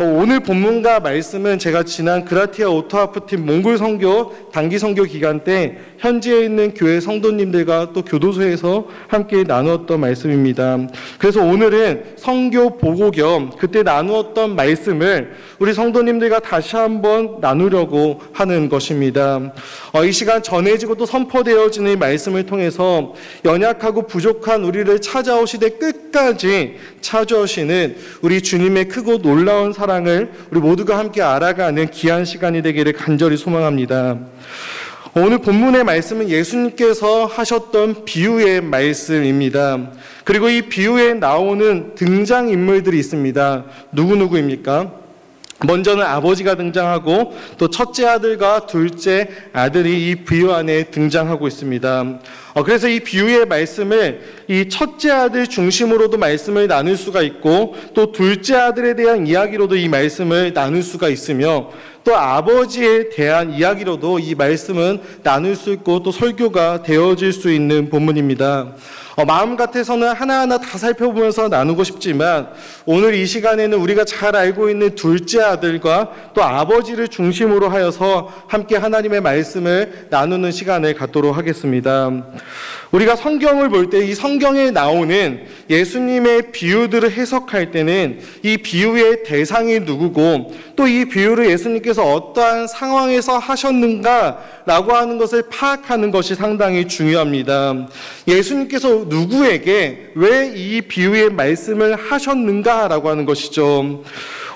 오늘 본문과 말씀은 제가 지난 그라티아 오토하프팀 몽골 선교 단기 선교 기간 때 현지에 있는 교회 성도님들과 또 교도소에서 함께 나누었던 말씀입니다. 그래서 오늘은 선교 보고 겸 그때 나누었던 말씀을 우리 성도님들과 다시 한번 나누려고 하는 것입니다. 이 시간 전해지고 또 선포되어지는 이 말씀을 통해서 연약하고 부족한 우리를 찾아오시되 끝까지 찾아오시는 우리 주님의 크고 놀라운 사랑을 우리 모두가 함께 알아가는 귀한 시간이 되기를 간절히 소망합니다. 오늘 본문의 말씀은 예수님께서 하셨던 비유의 말씀입니다. 그리고 이 비유에 나오는 등장인물들이 있습니다. 누구입니까? 먼저는 아버지가 등장하고 또 첫째 아들과 둘째 아들이 이 비유 안에 등장하고 있습니다. 그래서 이 비유의 말씀을 이 첫째 아들 중심으로도 말씀을 나눌 수가 있고 또 둘째 아들에 대한 이야기로도 이 말씀을 나눌 수가 있으며 또 아버지에 대한 이야기로도 이 말씀은 나눌 수 있고 또 설교가 되어질 수 있는 본문입니다. 마음 같아서는 하나하나 다 살펴보면서 나누고 싶지만 오늘 이 시간에는 우리가 잘 알고 있는 둘째 아들과 또 아버지를 중심으로 하여서 함께 하나님의 말씀을 나누는 시간을 갖도록 하겠습니다. 우리가 성경을 볼 때 이 성경에 나오는 예수님의 비유들을 해석할 때는 이 비유의 대상이 누구고 또 이 비유를 예수님께서 어떠한 상황에서 하셨는가라고 하는 것을 파악하는 것이 상당히 중요합니다. 예수님께서 누구에게 왜 이 비유의 말씀을 하셨는가라고 하는 것이죠.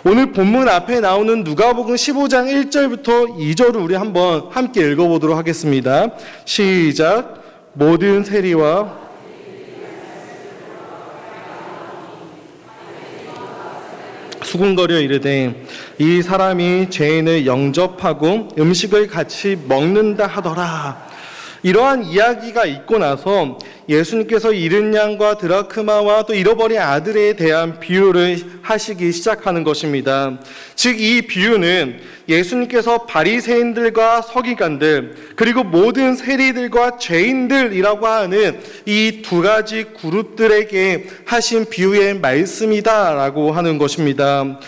오늘 본문 앞에 나오는 누가복음 15장 1절부터 2절을 우리 한번 함께 읽어보도록 하겠습니다. 시작. 모든 세리와 수군거려 이르되 이 사람이 죄인을 영접하고 음식을 같이 먹는다 하더라. 이러한 이야기가 있고 나서 예수님께서 잃은 양과 드라크마와 또 잃어버린 아들에 대한 비유를 하시기 시작하는 것입니다. 즉 이 비유는 예수님께서 바리새인들과 서기관들 그리고 모든 세리들과 죄인들이라고 하는 이 두 가지 그룹들에게 하신 비유의 말씀이다라고 하는 것입니다.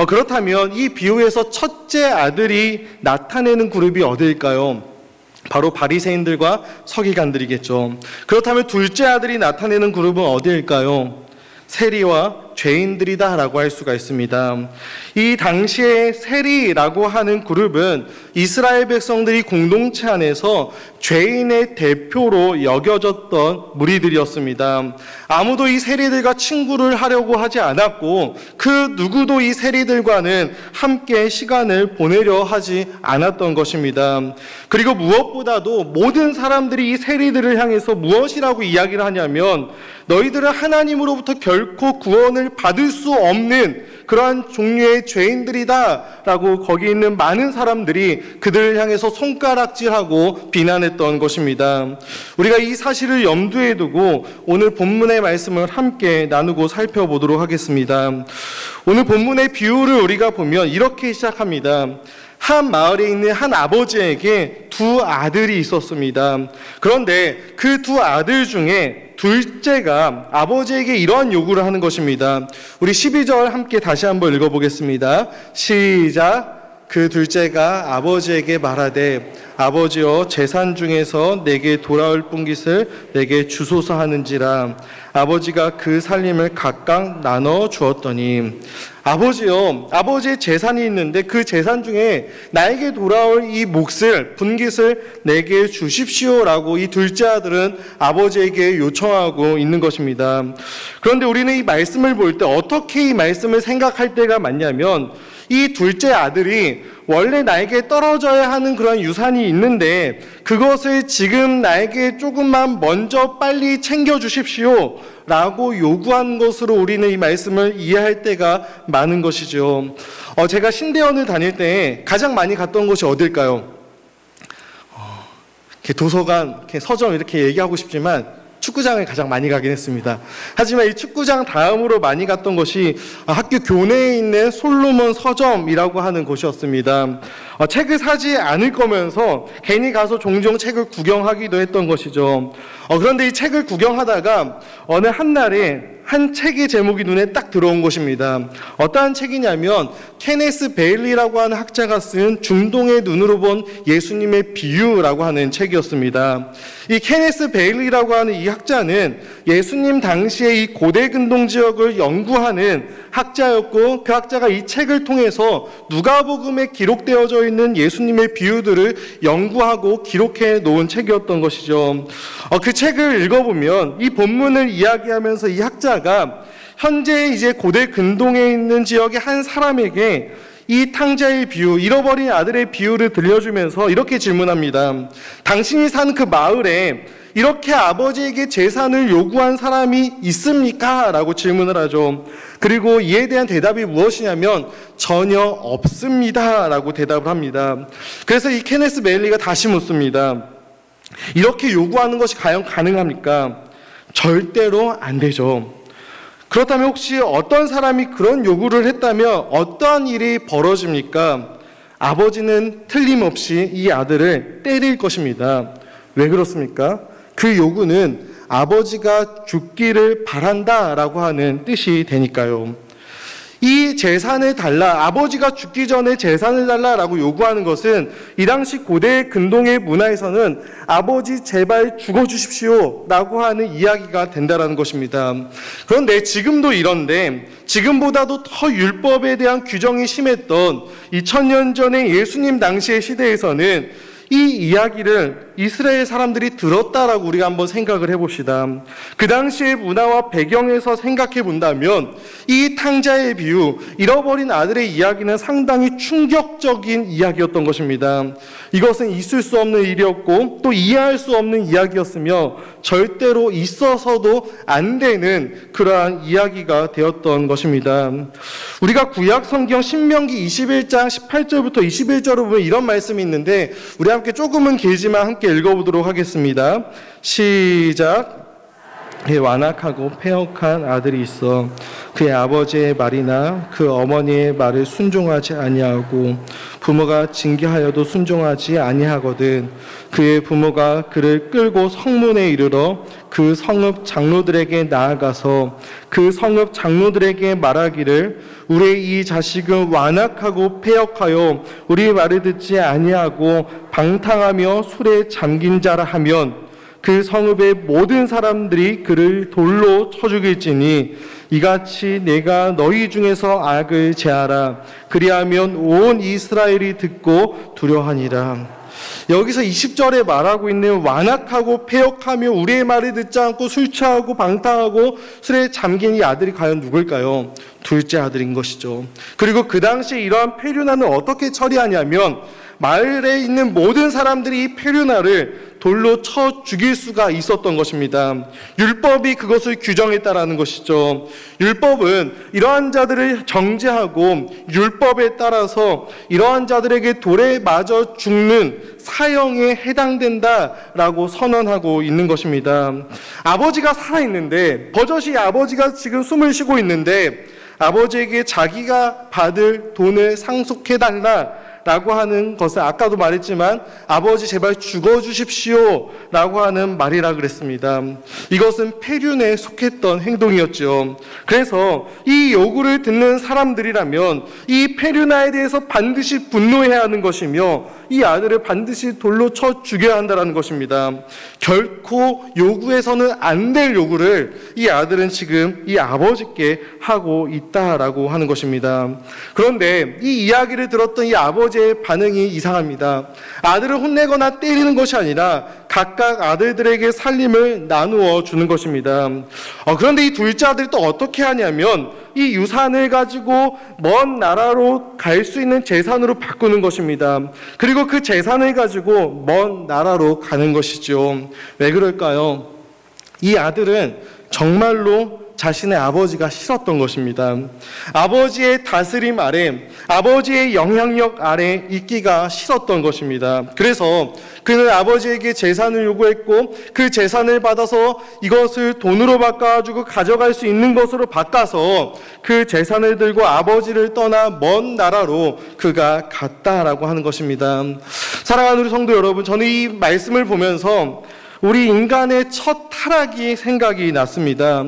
그렇다면 이 비유에서 첫째 아들이 나타내는 그룹이 어디일까요? 바로 바리새인들과 서기관들이겠죠. 그렇다면 둘째 아들이 나타내는 그룹은 어디일까요? 세리와 죄인들이다라고 할 수가 있습니다. 이 당시에 세리라고 하는 그룹은 이스라엘 백성들이 공동체 안에서 죄인의 대표로 여겨졌던 무리들이었습니다. 아무도 이 세리들과 친구를 하려고 하지 않았고 그 누구도 이 세리들과는 함께 시간을 보내려 하지 않았던 것입니다. 그리고 무엇보다도 모든 사람들이 이 세리들을 향해서 무엇이라고 이야기를 하냐면 너희들은 하나님으로부터 결코 구원을 받을 수 없는 그러한 종류의 죄인들이다 라고 거기 있는 많은 사람들이 그들을 향해서 손가락질하고 비난했던 것입니다. 우리가 이 사실을 염두에 두고 오늘 본문의 말씀을 함께 나누고 살펴보도록 하겠습니다. 오늘 본문의 비유를 우리가 보면 이렇게 시작합니다. 한 마을에 있는 한 아버지에게 두 아들이 있었습니다. 그런데 그 두 아들 중에 둘째가 아버지에게 이러한 요구를 하는 것입니다. 우리 12절 함께 다시 한번 읽어보겠습니다. 시작. 그 둘째가 아버지에게 말하되 아버지여 재산 중에서 내게 돌아올 분깃을 내게 주소서 하는지라. 아버지가 그 살림을 각각 나눠 주었더니 아버지요, 아버지의 재산이 있는데 그 재산 중에 나에게 돌아올 이 몫을, 분깃을 내게 주십시오라고 이 둘째 아들은 아버지에게 요청하고 있는 것입니다. 그런데 우리는 이 말씀을 볼 때 어떻게 이 말씀을 생각할 때가 맞냐면 이 둘째 아들이 원래 나에게 떨어져야 하는 그런 유산이 있는데 그것을 지금 나에게 조금만 먼저 빨리 챙겨주십시오 라고 요구한 것으로 우리는 이 말씀을 이해할 때가 많은 것이죠. 제가 신대원을 다닐 때 가장 많이 갔던 곳이 어딜까요? 도서관, 서점 이렇게 얘기하고 싶지만 축구장을 가장 많이 가긴 했습니다. 하지만 이 축구장 다음으로 많이 갔던 곳이 학교 교내에 있는 솔로몬 서점이라고 하는 곳이었습니다. 책을 사지 않을 거면서 괜히 가서 종종 책을 구경하기도 했던 것이죠. 그런데 이 책을 구경하다가 어느 한날에 한 책의 제목이 눈에 딱 들어온 것입니다. 어떠한 책이냐면 케네스 베일리라고 하는 학자가 쓴 중동의 눈으로 본 예수님의 비유라고 하는 책이었습니다. 이 케네스 베일리라고 하는 이 학자는 예수님 당시에 이 고대 근동 지역을 연구하는 학자였고, 그 학자가 이 책을 통해서 누가복음에 기록되어져 있는 예수님의 비유들을 연구하고 기록해 놓은 책이었던 것이죠. 그 책을 읽어보면 이 본문을 이야기하면서 이 학자가 현재 이제 고대 근동에 있는 지역의 한 사람에게 이 탕자의 비유, 잃어버린 아들의 비유를 들려주면서 이렇게 질문합니다. 당신이 사는 그 마을에 이렇게 아버지에게 재산을 요구한 사람이 있습니까? 라고 질문을 하죠. 그리고 이에 대한 대답이 무엇이냐면 전혀 없습니다 라고 대답을 합니다. 그래서 이 케네스 베일리가 다시 묻습니다. 이렇게 요구하는 것이 과연 가능합니까? 절대로 안 되죠. 그렇다면 혹시 어떤 사람이 그런 요구를 했다면 어떠한 일이 벌어집니까? 아버지는 틀림없이 이 아들을 때릴 것입니다. 왜 그렇습니까? 그 요구는 아버지가 죽기를 바란다라고 하는 뜻이 되니까요. 이 재산을 달라, 아버지가 죽기 전에 재산을 달라라고 요구하는 것은 이 당시 고대 근동의 문화에서는 아버지 제발 죽어주십시오 라고 하는 이야기가 된다라는 것입니다. 그런데 지금도 이런데, 지금보다도 더 율법에 대한 규정이 심했던 2000년 전의 예수님 당시의 시대에서는 이 이야기를 이스라엘 사람들이 들었다라고 우리가 한번 생각을 해봅시다. 그 당시의 문화와 배경에서 생각해 본다면 이 탕자의 비유, 잃어버린 아들의 이야기는 상당히 충격적인 이야기였던 것입니다. 이것은 있을 수 없는 일이었고 또 이해할 수 없는 이야기였으며 절대로 있어서도 안 되는 그러한 이야기가 되었던 것입니다. 우리가 구약 성경 신명기 21장 18절부터 21절을 보면 이런 말씀이 있는데 우리 함께 조금은 길지만 함께 읽어보도록 하겠습니다. 시작. 완악하고 패역한 아들이 있어 그의 아버지의 말이나 그 어머니의 말을 순종하지 아니하고 부모가 징계하여도 순종하지 아니하거든. 그의 부모가 그를 끌고 성문에 이르러 그 성읍 장로들에게 나아가서 그 성읍 장로들에게 말하기를 우리의 이 자식은 완악하고 패역하여 우리의 말을 듣지 아니하고 방탕하며 술에 잠긴 자라 하면 그 성읍의 모든 사람들이 그를 돌로 쳐 죽일지니 이같이 내가 너희 중에서 악을 제하라. 그리하면 온 이스라엘이 듣고 두려워하니라. 여기서 20절에 말하고 있는 완악하고 패역하며 우리의 말을 듣지 않고 술 취하고 방탕하고 술에 잠긴 이 아들이 과연 누굴까요? 둘째 아들인 것이죠. 그리고 그 당시에 이러한 페류나는 어떻게 처리하냐면 마을에 있는 모든 사람들이 이 페류나를 돌로 쳐 죽일 수가 있었던 것입니다. 율법이 그것을 규정했다라는 것이죠. 율법은 이러한 자들을 정죄하고 율법에 따라서 이러한 자들에게 돌에 맞아 죽는 사형에 해당된다라고 선언하고 있는 것입니다. 아버지가 살아있는데, 버젓이 아버지가 지금 숨을 쉬고 있는데 아버지에게 자기가 받을 돈을 상속해달라 라고 하는 것을 아까도 말했지만 아버지 제발 죽어주십시오 라고 하는 말이라 그랬습니다. 이것은 폐륜에 속했던 행동이었죠. 그래서 이 요구를 듣는 사람들이라면 이 폐륜아에 대해서 반드시 분노해야 하는 것이며 이 아들을 반드시 돌로 쳐 죽여야 한다는 것입니다. 결코 요구해서는 안 될 요구를 이 아들은 지금 이 아버지께 하고 있다라고 하는 것입니다. 그런데 이 이야기를 들었던 이 아버지의 반응이 이상합니다. 아들을 혼내거나 때리는 것이 아니라 각각 아들들에게 살림을 나누어 주는 것입니다. 그런데 이 둘째 아들이 또 어떻게 하냐면 이 유산을 가지고 먼 나라로 갈 수 있는 재산으로 바꾸는 것입니다. 그리고 그 재산을 가지고 먼 나라로 가는 것이죠. 왜 그럴까요? 이 아들은 정말로 자신의 아버지가 싫었던 것입니다. 아버지의 다스림 아래, 아버지의 영향력 아래 있기가 싫었던 것입니다. 그래서 그는 아버지에게 재산을 요구했고 그 재산을 받아서 이것을 돈으로 바꿔가지고 가져갈 수 있는 것으로 바꿔서 그 재산을 들고 아버지를 떠나 먼 나라로 그가 갔다라고 하는 것입니다. 사랑하는 우리 성도 여러분, 저는 이 말씀을 보면서 우리 인간의 첫 타락이 생각이 났습니다.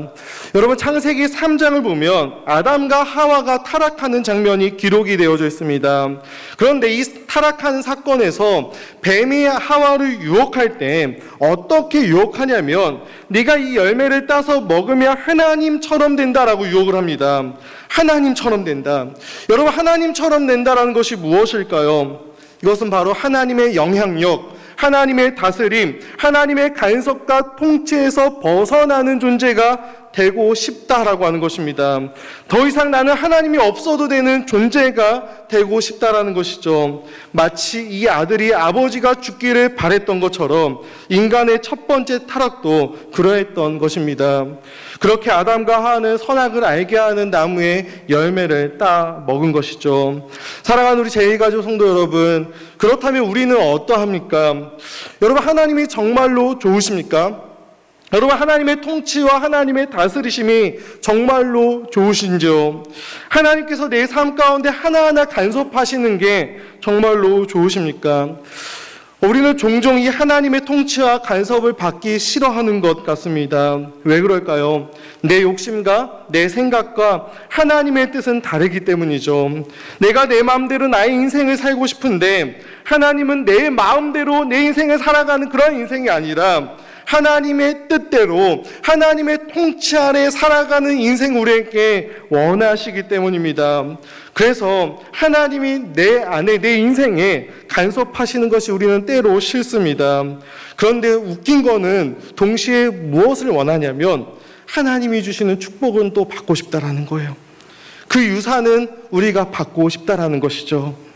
여러분, 창세기 3장을 보면 아담과 하와가 타락하는 장면이 기록이 되어져 있습니다. 그런데 이 타락하는 사건에서 뱀이 하와를 유혹할 때 어떻게 유혹하냐면 네가 이 열매를 따서 먹으면 하나님처럼 된다라고 유혹을 합니다. 하나님처럼 된다. 여러분, 하나님처럼 된다라는 것이 무엇일까요? 이것은 바로 하나님의 영향력, 하나님의 다스림, 하나님의 간섭과 통치에서 벗어나는 존재가 되고 싶다라고 하는 것입니다. 더 이상 나는 하나님이 없어도 되는 존재가 되고 싶다라는 것이죠. 마치 이 아들이 아버지가 죽기를 바랬던 것처럼 인간의 첫 번째 타락도 그러했던 것입니다. 그렇게 아담과 하와는 선악을 알게 하는 나무의 열매를 따 먹은 것이죠. 사랑하는 우리 제2가족 성도 여러분, 그렇다면 우리는 어떠합니까? 여러분, 하나님이 정말로 좋으십니까? 여러분, 하나님의 통치와 하나님의 다스리심이 정말로 좋으신지요? 하나님께서 내 삶 가운데 하나하나 간섭하시는 게 정말로 좋으십니까? 우리는 종종 이 하나님의 통치와 간섭을 받기 싫어하는 것 같습니다. 왜 그럴까요? 내 욕심과 내 생각과 하나님의 뜻은 다르기 때문이죠. 내가 내 마음대로 나의 인생을 살고 싶은데 하나님은 내 마음대로 내 인생을 살아가는 그런 인생이 아니라 하나님의 뜻대로 하나님의 통치 아래 살아가는 인생 우리에게 원하시기 때문입니다. 그래서 하나님이 내 안에 내 인생에 간섭하시는 것이 우리는 때로 싫습니다. 그런데 웃긴 거는 동시에 무엇을 원하냐면 하나님이 주시는 축복은 또 받고 싶다라는 거예요. 그 유산은 우리가 받고 싶다라는 것이죠.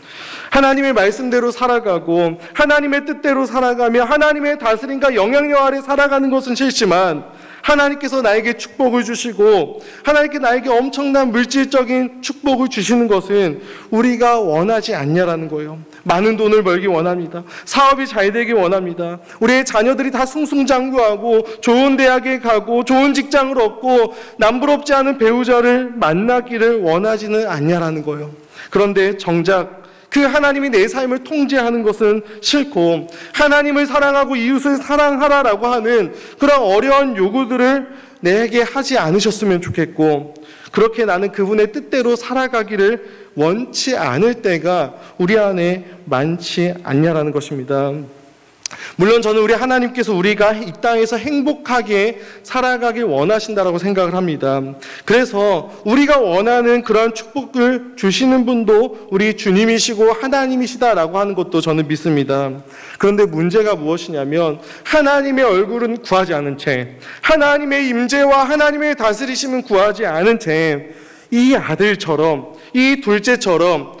하나님의 말씀대로 살아가고 하나님의 뜻대로 살아가며 하나님의 다스림과 영향력 아래 살아가는 것은 싫지만 하나님께서 나에게 축복을 주시고 하나님께 나에게 엄청난 물질적인 축복을 주시는 것은 우리가 원하지 않냐라는 거예요. 많은 돈을 벌기 원합니다. 사업이 잘 되기 원합니다. 우리의 자녀들이 다 승승장구하고 좋은 대학에 가고 좋은 직장을 얻고 남부럽지 않은 배우자를 만나기를 원하지는 않냐라는 거예요. 그런데 정작 그 하나님이 내 삶을 통제하는 것은 싫고 하나님을 사랑하고 이웃을 사랑하라라고 하는 그런 어려운 요구들을 내게 하지 않으셨으면 좋겠고 그렇게 나는 그분의 뜻대로 살아가기를 원치 않을 때가 우리 안에 많지 않냐라는 것입니다. 물론 저는 우리 하나님께서 우리가 이 땅에서 행복하게 살아가길 원하신다라고 생각을 합니다. 그래서 우리가 원하는 그런 축복을 주시는 분도 우리 주님이시고 하나님이시다라고 하는 것도 저는 믿습니다. 그런데 문제가 무엇이냐면 하나님의 얼굴은 구하지 않은 채 하나님의 임재와 하나님의 다스리심은 구하지 않은 채 이 아들처럼 이 둘째처럼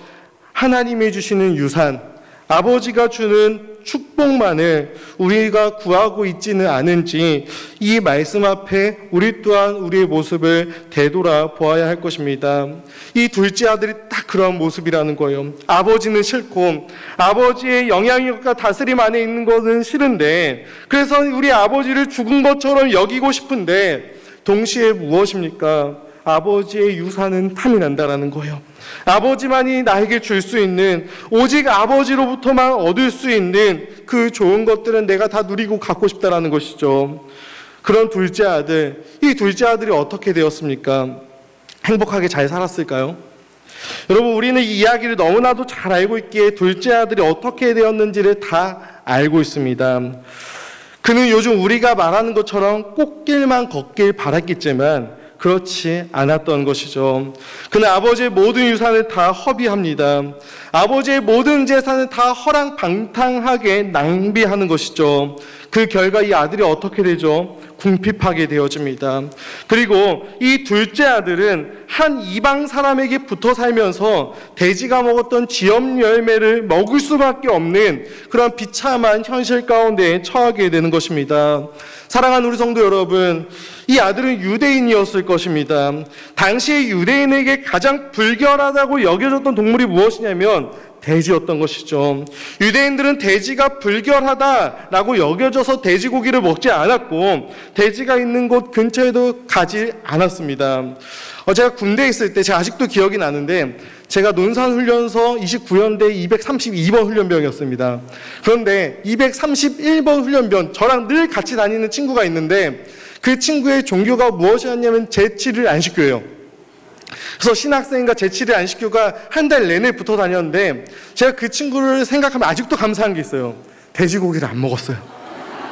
하나님이 주시는 유산 아버지가 주는 축복만을 우리가 구하고 있지는 않은지 이 말씀 앞에 우리 또한 우리의 모습을 되돌아보아야 할 것입니다. 이 둘째 아들이 딱 그런 모습이라는 거예요. 아버지는 싫고 아버지의 영향력과 다스림 안에 있는 것은 싫은데 그래서 우리 아버지를 죽은 것처럼 여기고 싶은데 동시에 무엇입니까? 아버지의 유산은 탐이 난다라는 거예요. 아버지만이 나에게 줄 수 있는 오직 아버지로부터만 얻을 수 있는 그 좋은 것들은 내가 다 누리고 갖고 싶다라는 것이죠. 그런 둘째 아들, 이 둘째 아들이 어떻게 되었습니까? 행복하게 잘 살았을까요? 여러분, 우리는 이 이야기를 너무나도 잘 알고 있기에 둘째 아들이 어떻게 되었는지를 다 알고 있습니다. 그는 요즘 우리가 말하는 것처럼 꽃길만 걷길 바랐겠지만 그렇지 않았던 것이죠. 그는 아버지의 모든 유산을 다 허비합니다. 아버지의 모든 재산을 다 허랑방탕하게 낭비하는 것이죠. 그 결과 이 아들이 어떻게 되죠? 궁핍하게 되어집니다. 그리고 이 둘째 아들은 한 이방 사람에게 붙어 살면서 돼지가 먹었던 지엽 열매를 먹을 수밖에 없는 그런 비참한 현실 가운데 처하게 되는 것입니다. 사랑하는 우리 성도 여러분, 이 아들은 유대인이었을 것입니다. 당시의 유대인에게 가장 불결하다고 여겨졌던 동물이 무엇이냐면 돼지였던 것이죠. 유대인들은 돼지가 불결하다라고 여겨져서 돼지고기를 먹지 않았고 돼지가 있는 곳 근처에도 가지 않았습니다. 제가 군대에 있을 때 제가 아직도 기억이 나는데 제가 논산훈련소 29연대 232번 훈련병이었습니다. 그런데 231번 훈련병, 저랑 늘 같이 다니는 친구가 있는데 그 친구의 종교가 무엇이었냐면 제칠을 안식교예요. 그래서 신학생인가 제칠을 안식교가 한 달 내내 붙어 다녔는데 제가 그 친구를 생각하면 아직도 감사한 게 있어요. 돼지고기를 안 먹었어요.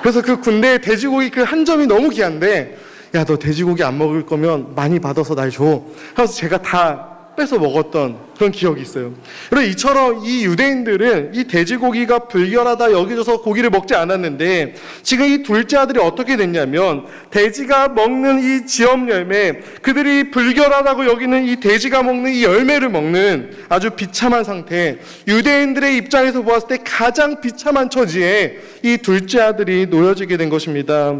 그래서 그 군대에 돼지고기 그 한 점이 너무 귀한데 야, 너 돼지고기 안 먹을 거면 많이 받아서 날 줘. 하면서 제가 다 뺏어 먹었던 그런 기억이 있어요. 그리고 이처럼 이 유대인들은 이 돼지고기가 불결하다 여겨져서 고기를 먹지 않았는데 지금 이 둘째 아들이 어떻게 됐냐면 돼지가 먹는 이 지엄 열매, 그들이 불결하다고 여기는 이 돼지가 먹는 이 열매를 먹는 아주 비참한 상태, 유대인들의 입장에서 보았을 때 가장 비참한 처지에 이 둘째 아들이 놓여지게 된 것입니다.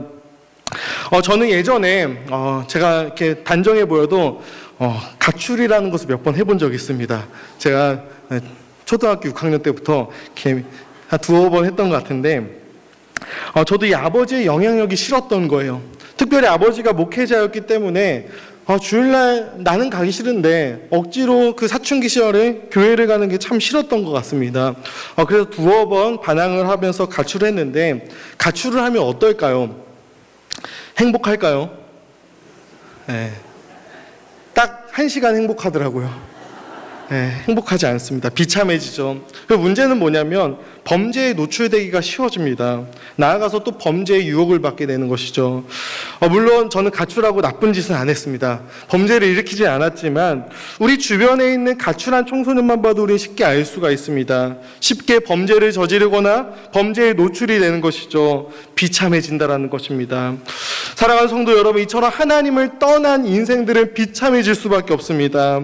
저는 예전에 제가 이렇게 단정해 보여도 가출이라는 것을 몇 번 해본 적이 있습니다. 제가 초등학교 6학년 때부터 이렇게 한 두어 번 했던 것 같은데 저도 이 아버지의 영향력이 싫었던 거예요. 특별히 아버지가 목회자였기 때문에 주일날 나는 가기 싫은데 억지로 그 사춘기 시절에 교회를 가는 게 참 싫었던 것 같습니다. 그래서 두어 번 반항을 하면서 가출을 했는데 가출을 하면 어떨까요? 행복할까요? 네. 딱 1시간 행복하더라고요. 네, 행복하지 않습니다. 비참해지죠. 그 문제는 뭐냐면 범죄에 노출되기가 쉬워집니다. 나아가서 또 범죄의 유혹을 받게 되는 것이죠. 물론 저는 가출하고 나쁜 짓은 안 했습니다. 범죄를 일으키지 않았지만 우리 주변에 있는 가출한 청소년만 봐도 우리는 쉽게 알 수가 있습니다. 쉽게 범죄를 저지르거나 범죄에 노출이 되는 것이죠. 비참해진다라는 것입니다. 사랑하는 성도 여러분, 이처럼 하나님을 떠난 인생들은 비참해질 수밖에 없습니다.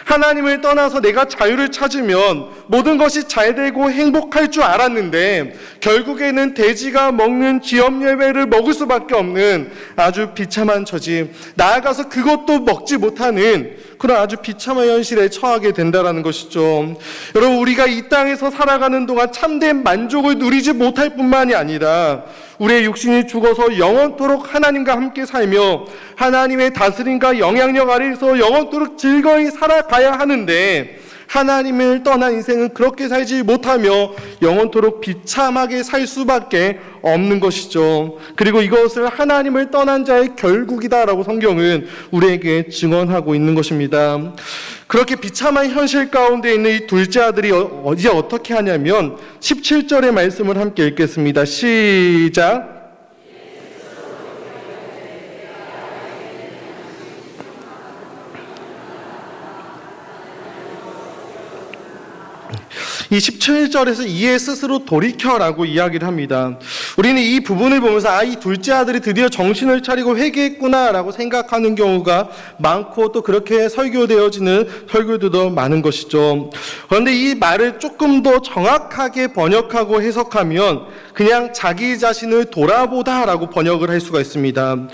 하나님을 떠나서 내가 자유를 찾으면 모든 것이 잘되고 행복할 줄 알았는데 결국에는 돼지가 먹는 지엄 열매를 먹을 수밖에 없는 아주 비참한 처지, 나아가서 그것도 먹지 못하는 그런 아주 비참한 현실에 처하게 된다는 것이죠. 여러분, 우리가 이 땅에서 살아가는 동안 참된 만족을 누리지 못할 뿐만이 아니라 우리의 육신이 죽어서 영원토록 하나님과 함께 살며 하나님의 다스림과 영향력 아래에서 영원토록 즐거이 살아가야 하는데 하나님을 떠난 인생은 그렇게 살지 못하며 영원토록 비참하게 살 수밖에 없는 것이죠. 그리고 이것을 하나님을 떠난 자의 결국이다라고 성경은 우리에게 증언하고 있는 것입니다. 그렇게 비참한 현실 가운데 있는 이 둘째 아들이 이제 어떻게 하냐면 17절의 말씀을 함께 읽겠습니다. 시작. 이 17절에서 이에 스스로 돌이켜라고 이야기를 합니다. 우리는 이 부분을 보면서 이 둘째 아들이 드디어 정신을 차리고 회개했구나라고 생각하는 경우가 많고 또 그렇게 설교되어지는 설교들도 많은 것이죠. 그런데 이 말을 조금 더 정확하게 번역하고 해석하면 그냥 자기 자신을 돌아보다라고 번역을 할 수가 있습니다.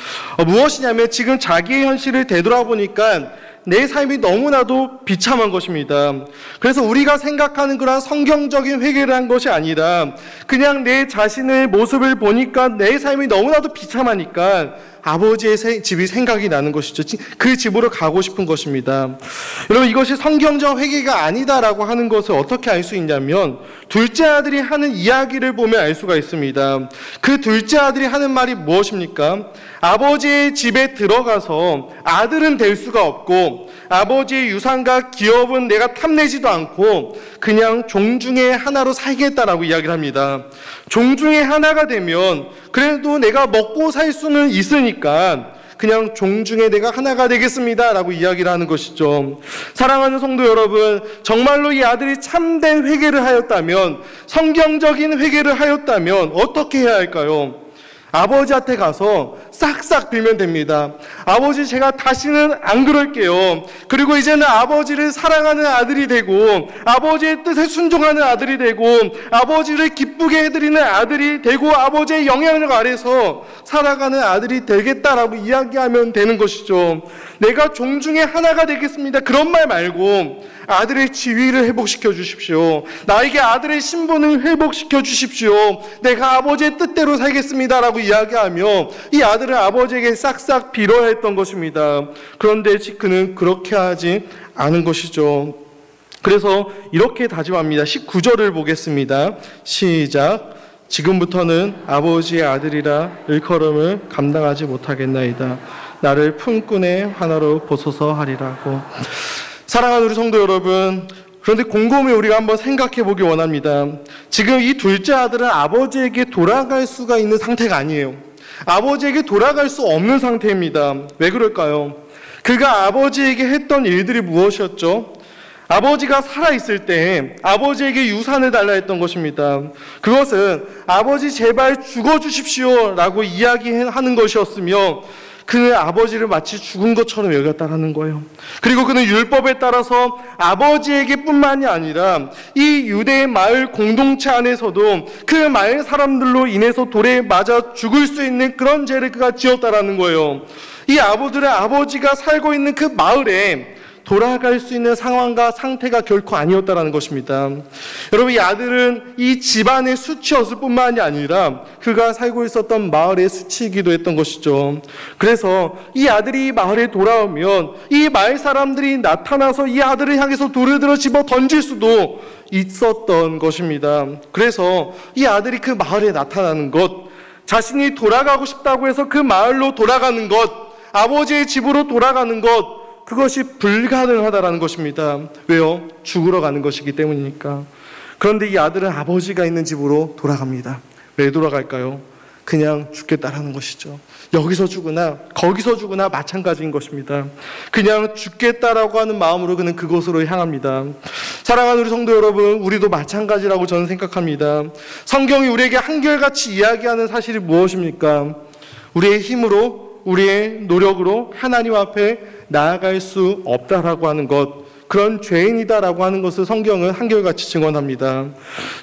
무엇이냐면 지금 자기의 현실을 되돌아보니까 내 삶이 너무나도 비참한 것입니다. 그래서 우리가 생각하는 그런 성경적인 회개를 한 것이 아니라 그냥 내 자신의 모습을 보니까 내 삶이 너무나도 비참하니까 아버지의 집이 생각이 나는 것이죠. 그 집으로 가고 싶은 것입니다. 여러분, 이것이 성경적 회개가 아니다라고 하는 것을 어떻게 알 수 있냐면 둘째 아들이 하는 이야기를 보면 알 수가 있습니다. 그 둘째 아들이 하는 말이 무엇입니까? 아버지의 집에 들어가서 아들은 될 수가 없고 아버지의 유산과 기업은 내가 탐내지도 않고 그냥 종 중에 하나로 살겠다라고 이야기를 합니다. 종 중에 하나가 되면 그래도 내가 먹고 살 수는 있으니까 그냥 종 중에 내가 하나가 되겠습니다 라고 이야기를 하는 것이죠. 사랑하는 성도 여러분, 정말로 이 아들이 참된 회개를 하였다면, 성경적인 회개를 하였다면 어떻게 해야 할까요? 아버지한테 가서 싹싹 빌면 됩니다. 아버지, 제가 다시는 안 그럴게요. 그리고 이제는 아버지를 사랑하는 아들이 되고, 아버지의 뜻에 순종하는 아들이 되고, 아버지를 기쁘게 해드리는 아들이 되고, 아버지의 영향력 아래서 살아가는 아들이 되겠다라고 이야기하면 되는 것이죠. 내가 종 중에 하나가 되겠습니다. 그런 말 말고 아들의 지위를 회복시켜 주십시오. 나에게 아들의 신분을 회복시켜 주십시오. 내가 아버지의 뜻대로 살겠습니다라고 이야기하며 이 아들을 아버지에게 싹싹 빌어야 했던 것입니다. 그런데 그는 그렇게 하지 않은 것이죠. 그래서 이렇게 다짐합니다. 19절을 보겠습니다. 시작. 지금부터는 아버지의 아들이라 일컬음을 감당하지 못하겠나이다. 나를 품꾼의 하나로 보소서 하리라고. 사랑하는 우리 성도 여러분, 그런데 곰곰이 우리가 한번 생각해 보기 원합니다. 지금 이 둘째 아들은 아버지에게 돌아갈 수가 있는 상태가 아니에요. 아버지에게 돌아갈 수 없는 상태입니다. 왜 그럴까요? 그가 아버지에게 했던 일들이 무엇이었죠? 아버지가 살아있을 때 아버지에게 유산을 달라 했던 것입니다. 그것은 아버지 제발 죽어주십시오 라고 이야기하는 것이었으며 그는 아버지를 마치 죽은 것처럼 여겼다라는 거예요. 그리고 그는 율법에 따라서 아버지에게 뿐만이 아니라 이 유대의 마을 공동체 안에서도 그 마을 사람들로 인해서 돌에 맞아 죽을 수 있는 그런 죄를 그가 지었다라는 거예요. 이 아버지가 살고 있는 그 마을에 돌아갈 수 있는 상황과 상태가 결코 아니었다라는 것입니다. 여러분, 이 아들은 이 집안의 수치였을 뿐만이 아니라 그가 살고 있었던 마을의 수치이기도 했던 것이죠. 그래서 이 아들이 이 마을에 돌아오면 이 마을 사람들이 나타나서 이 아들을 향해서 돌을 들어 집어 던질 수도 있었던 것입니다. 그래서 이 아들이 그 마을에 나타나는 것, 자신이 돌아가고 싶다고 해서 그 마을로 돌아가는 것, 아버지의 집으로 돌아가는 것, 그것이 불가능하다라는 것입니다. 왜요? 죽으러 가는 것이기 때문이니까. 그런데 이 아들은 아버지가 있는 집으로 돌아갑니다. 왜 돌아갈까요? 그냥 죽겠다라는 것이죠. 여기서 죽으나 거기서 죽으나 마찬가지인 것입니다. 그냥 죽겠다라고 하는 마음으로 그는 그곳으로 향합니다. 사랑하는 우리 성도 여러분, 우리도 마찬가지라고 저는 생각합니다. 성경이 우리에게 한결같이 이야기하는 사실이 무엇입니까? 우리의 힘으로, 우리의 노력으로 하나님 앞에 나아갈 수 없다라고 하는 것, 그런 죄인이다라고 하는 것을 성경은 한결같이 증언합니다.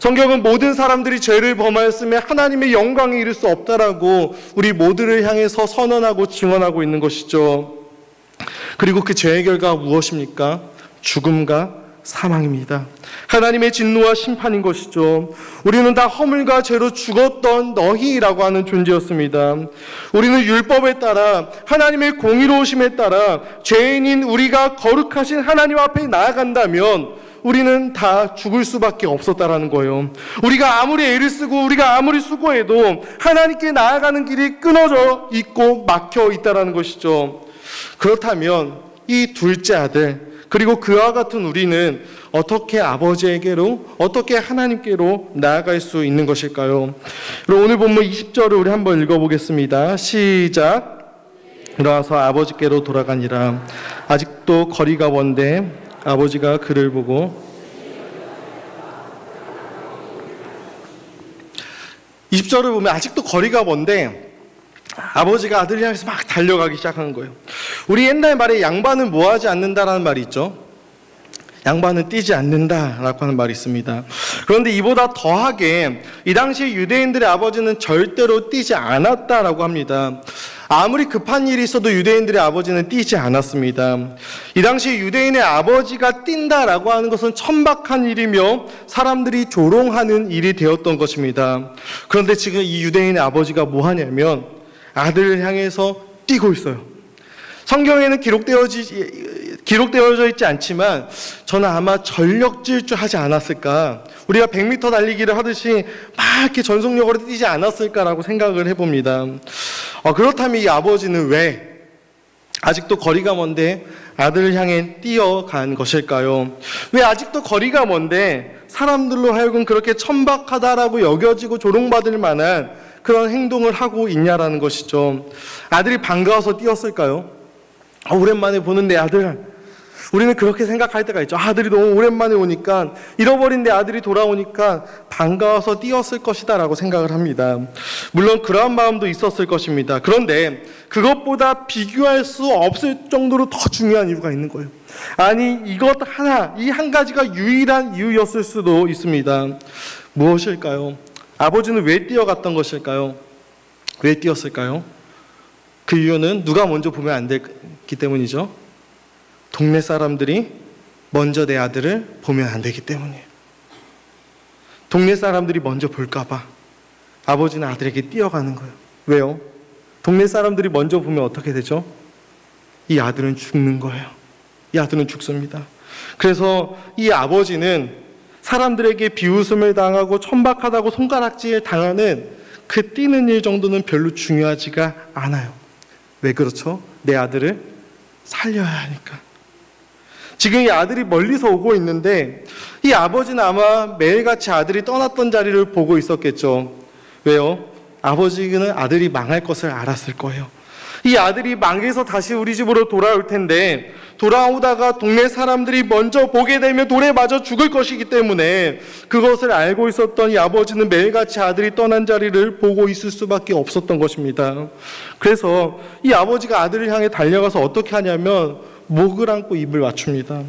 성경은 모든 사람들이 죄를 범하였으며 하나님의 영광에 이를 수 없다라고 우리 모두를 향해서 선언하고 증언하고 있는 것이죠. 그리고 그 죄의 결과가 무엇입니까? 죽음과 사망입니다. 하나님의 진노와 심판인 것이죠. 우리는 다 허물과 죄로 죽었던 너희라고 하는 존재였습니다. 우리는 율법에 따라 하나님의 공의로우심에 따라 죄인인 우리가 거룩하신 하나님 앞에 나아간다면 우리는 다 죽을 수밖에 없었다라는 거예요. 우리가 아무리 애를 쓰고 우리가 아무리 수고해도 하나님께 나아가는 길이 끊어져 있고 막혀 있다라는 것이죠. 그렇다면 이 둘째 아들, 그리고 그와 같은 우리는 어떻게 아버지에게로, 어떻게 하나님께로 나아갈 수 있는 것일까요? 오늘 본문 20절을 우리 한번 읽어보겠습니다. 시작. 일어나서 아버지께로 돌아가니라. 아직도 거리가 먼데 아버지가 그를 보고 20절을 보면 아직도 거리가 먼데 아버지가 아들을 향해서 막 달려가기 시작하는 거예요. 우리 옛날 말에 양반은 뭐하지 않는다라는 말이 있죠. 양반은 뛰지 않는다라고 하는 말이 있습니다. 그런데 이보다 더하게 이 당시 유대인들의 아버지는 절대로 뛰지 않았다라고 합니다. 아무리 급한 일이 있어도 유대인들의 아버지는 뛰지 않았습니다. 이 당시 유대인의 아버지가 뛴다라고 하는 것은 천박한 일이며 사람들이 조롱하는 일이 되었던 것입니다. 그런데 지금 이 유대인의 아버지가 뭐 하냐면 아들을 향해서 뛰고 있어요. 성경에는 기록되어져 있지 않지만 저는 아마 전력 질주하지 않았을까, 우리가 100m 달리기를 하듯이 막 이렇게 전속력으로 뛰지 않았을까라고 생각을 해봅니다. 그렇다면 이 아버지는 왜 아직도 거리가 먼데 아들을 향해 뛰어간 것일까요? 왜 아직도 거리가 먼데 사람들로 하여금 그렇게 천박하다라고 여겨지고 조롱받을 만한 그런 행동을 하고 있냐라는 것이죠. 아들이 반가워서 뛰었을까요? 오랜만에 보는 내 아들, 우리는 그렇게 생각할 때가 있죠. 아들이 너무 오랜만에 오니까, 잃어버린 내 아들이 돌아오니까 반가워서 뛰었을 것이다 라고 생각을 합니다. 물론 그러한 마음도 있었을 것입니다. 그런데 그것보다 비교할 수 없을 정도로 더 중요한 이유가 있는 거예요. 아니, 이것 하나, 이 한 가지가 유일한 이유였을 수도 있습니다. 무엇일까요? 아버지는 왜 뛰어갔던 것일까요? 왜 뛰었을까요? 그 이유는 누가 먼저 보면 안 됐기 때문이죠. 동네 사람들이 먼저 내 아들을 보면 안 되기 때문이에요. 동네 사람들이 먼저 볼까봐 아버지는 아들에게 뛰어가는 거예요. 왜요? 동네 사람들이 먼저 보면 어떻게 되죠? 이 아들은 죽는 거예요. 이 아들은 죽습니다. 그래서 이 아버지는 사람들에게 비웃음을 당하고 천박하다고 손가락질 당하는 그 뛰는 일 정도는 별로 중요하지가 않아요. 왜 그렇죠? 내 아들을 살려야 하니까. 지금 이 아들이 멀리서 오고 있는데 이 아버지는 아마 매일같이 아들이 떠났던 자리를 보고 있었겠죠. 왜요? 아버지는 아들이 망할 것을 알았을 거예요. 이 아들이 망해서 다시 우리 집으로 돌아올 텐데 돌아오다가 동네 사람들이 먼저 보게 되면 돌에 맞아 죽을 것이기 때문에 그것을 알고 있었던 이 아버지는 매일같이 아들이 떠난 자리를 보고 있을 수밖에 없었던 것입니다. 그래서 이 아버지가 아들을 향해 달려가서 어떻게 하냐면 목을 안고 입을 맞춥니다.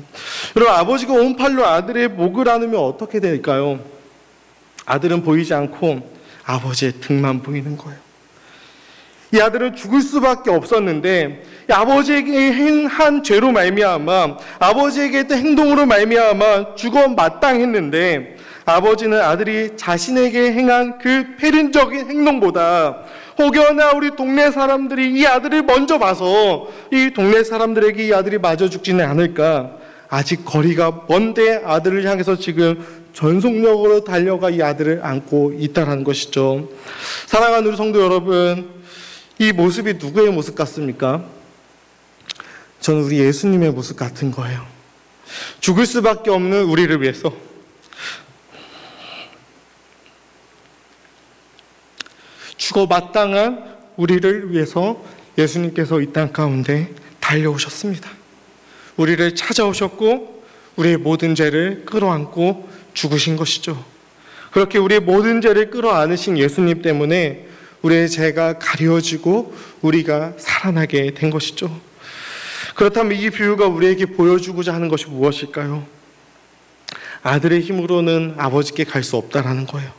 여러분, 아버지가 온 팔로 아들의 목을 안으면 어떻게 될까요? 아들은 보이지 않고 아버지의 등만 보이는 거예요. 이 아들은 죽을 수밖에 없었는데 아버지에게 행한 죄로 말미암아 아버지에게 했던 행동으로 말미암아 죽어 마땅했는데 아버지는 아들이 자신에게 행한 그 패륜적인 행동보다 혹여나 우리 동네 사람들이 이 아들을 먼저 봐서 이 동네 사람들에게 이 아들이 맞아 죽지는 않을까, 아직 거리가 먼데 아들을 향해서 지금 전속력으로 달려가 이 아들을 안고 있다는 것이죠. 사랑하는 우리 성도 여러분, 이 모습이 누구의 모습 같습니까? 저는 우리 예수님의 모습 같은 거예요. 죽을 수밖에 없는 우리를 위해서, 죽어 마땅한 우리를 위해서 예수님께서 이 땅 가운데 달려오셨습니다. 우리를 찾아오셨고 우리의 모든 죄를 끌어안고 죽으신 것이죠. 그렇게 우리의 모든 죄를 끌어안으신 예수님 때문에 우리의 죄가 가려지고 우리가 살아나게 된 것이죠. 그렇다면 이 비유가 우리에게 보여주고자 하는 것이 무엇일까요? 아들의 힘으로는 아버지께 갈 수 없다라는 거예요.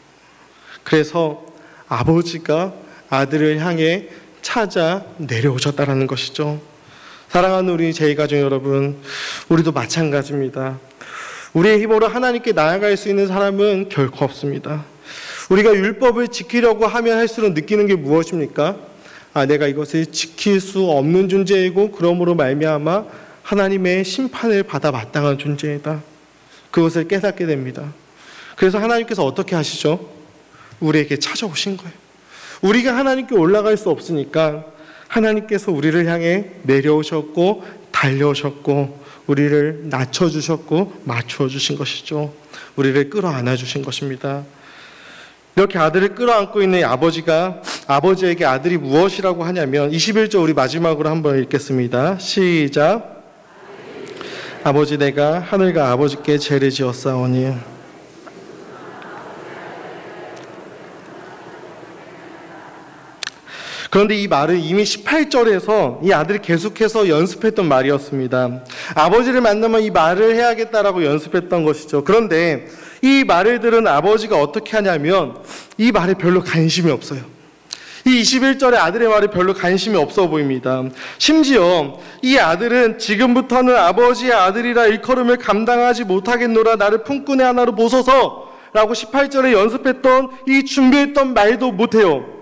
그래서 아버지가 아들을 향해 찾아 내려오셨다라는 것이죠. 사랑하는 우리 제2가족 여러분, 우리도 마찬가지입니다. 우리의 힘으로 하나님께 나아갈 수 있는 사람은 결코 없습니다. 우리가 율법을 지키려고 하면 할수록 느끼는 게 무엇입니까? 내가 이것을 지킬 수 없는 존재이고 그러므로 말미암아 하나님의 심판을 받아 마땅한 존재이다. 그것을 깨닫게 됩니다. 그래서 하나님께서 어떻게 하시죠? 우리에게 찾아오신 거예요. 우리가 하나님께 올라갈 수 없으니까 하나님께서 우리를 향해 내려오셨고 달려오셨고 우리를 낮춰주셨고 맞춰주신 것이죠. 우리를 끌어안아 주신 것입니다. 이렇게 아들을 끌어안고 있는 아버지가 아버지에게 아들이 무엇이라고 하냐면 21절 우리 마지막으로 한번 읽겠습니다. 시작. 아버지, 내가 하늘과 아버지께 죄를 지었사오니. 그런데 이 말은 이미 18절에서 이 아들이 계속해서 연습했던 말이었습니다. 아버지를 만나면 이 말을 해야겠다라고 연습했던 것이죠. 그런데 이 말을 들은 아버지가 어떻게 하냐면 이 말에 별로 관심이 없어요. 이 21절의 아들의 말에 별로 관심이 없어 보입니다. 심지어 이 아들은 지금부터는 아버지의 아들이라 일컬음을 감당하지 못하겠노라, 나를 품꾼의 하나로 보소서 라고 18절에 연습했던 이 준비했던 말도 못해요.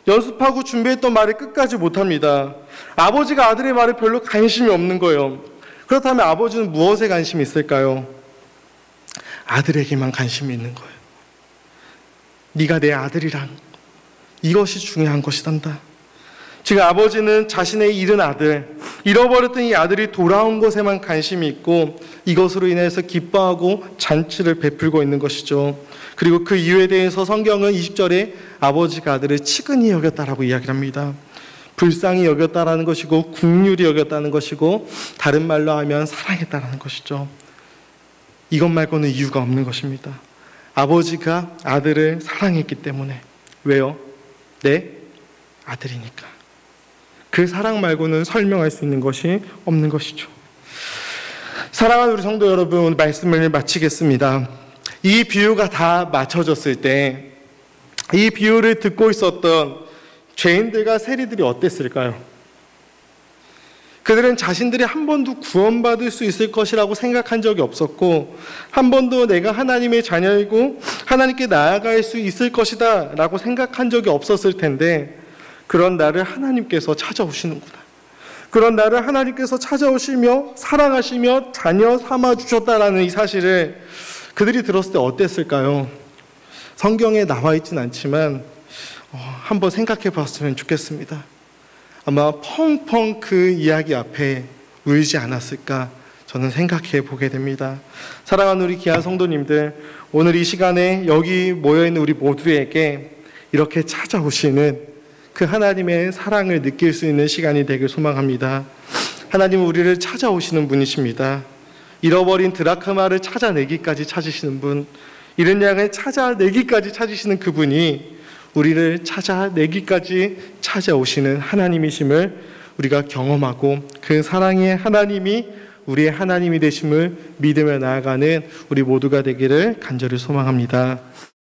연습하고 준비했던 말을 끝까지 못합니다. 아버지가 아들의 말에 별로 관심이 없는 거예요. 그렇다면 아버지는 무엇에 관심이 있을까요? 아들에게만 관심이 있는 거예요. 네가 내 아들이란, 이것이 중요한 것이단다. 지금 아버지는 자신의 잃은 아들, 잃어버렸던 이 아들이 돌아온 것에만 관심이 있고 이것으로 인해서 기뻐하고 잔치를 베풀고 있는 것이죠. 그리고 그 이유에 대해서 성경은 20절에 아버지가 아들을 치근히 여겼다라고 이야기를 합니다. 불쌍히 여겼다라는 것이고 긍휼히 여겼다는 것이고 다른 말로 하면 사랑했다라는 것이죠. 이것 말고는 이유가 없는 것입니다. 아버지가 아들을 사랑했기 때문에. 왜요? 내 아들이니까. 그 사랑 말고는 설명할 수 있는 것이 없는 것이죠. 사랑하는 우리 성도 여러분, 말씀을 마치겠습니다. 이 비유가 다 맞춰졌을 때 이 비유를 듣고 있었던 죄인들과 세리들이 어땠을까요? 그들은 자신들이 한 번도 구원받을 수 있을 것이라고 생각한 적이 없었고 한 번도 내가 하나님의 자녀이고 하나님께 나아갈 수 있을 것이다 라고 생각한 적이 없었을 텐데 그런 나를 하나님께서 찾아오시는구나. 그런 나를 하나님께서 찾아오시며 사랑하시며 자녀 삼아주셨다라는 이 사실을 그들이 들었을 때 어땠을까요? 성경에 나와 있진 않지만 한번 생각해 봤으면 좋겠습니다. 아마 펑펑 그 이야기 앞에 울지 않았을까 저는 생각해 보게 됩니다. 사랑하는 우리 귀한 성도님들, 오늘 이 시간에 여기 모여있는 우리 모두에게 이렇게 찾아오시는 그 하나님의 사랑을 느낄 수 있는 시간이 되길 소망합니다. 하나님은 우리를 찾아오시는 분이십니다. 잃어버린 드라크마를 찾아내기까지 찾으시는 분, 잃은 양을 찾아내기까지 찾으시는 그분이 우리를 찾아내기까지 찾아오시는 하나님이심을 우리가 경험하고 그 사랑의 하나님이 우리의 하나님이 되심을 믿으며 나아가는 우리 모두가 되기를 간절히 소망합니다.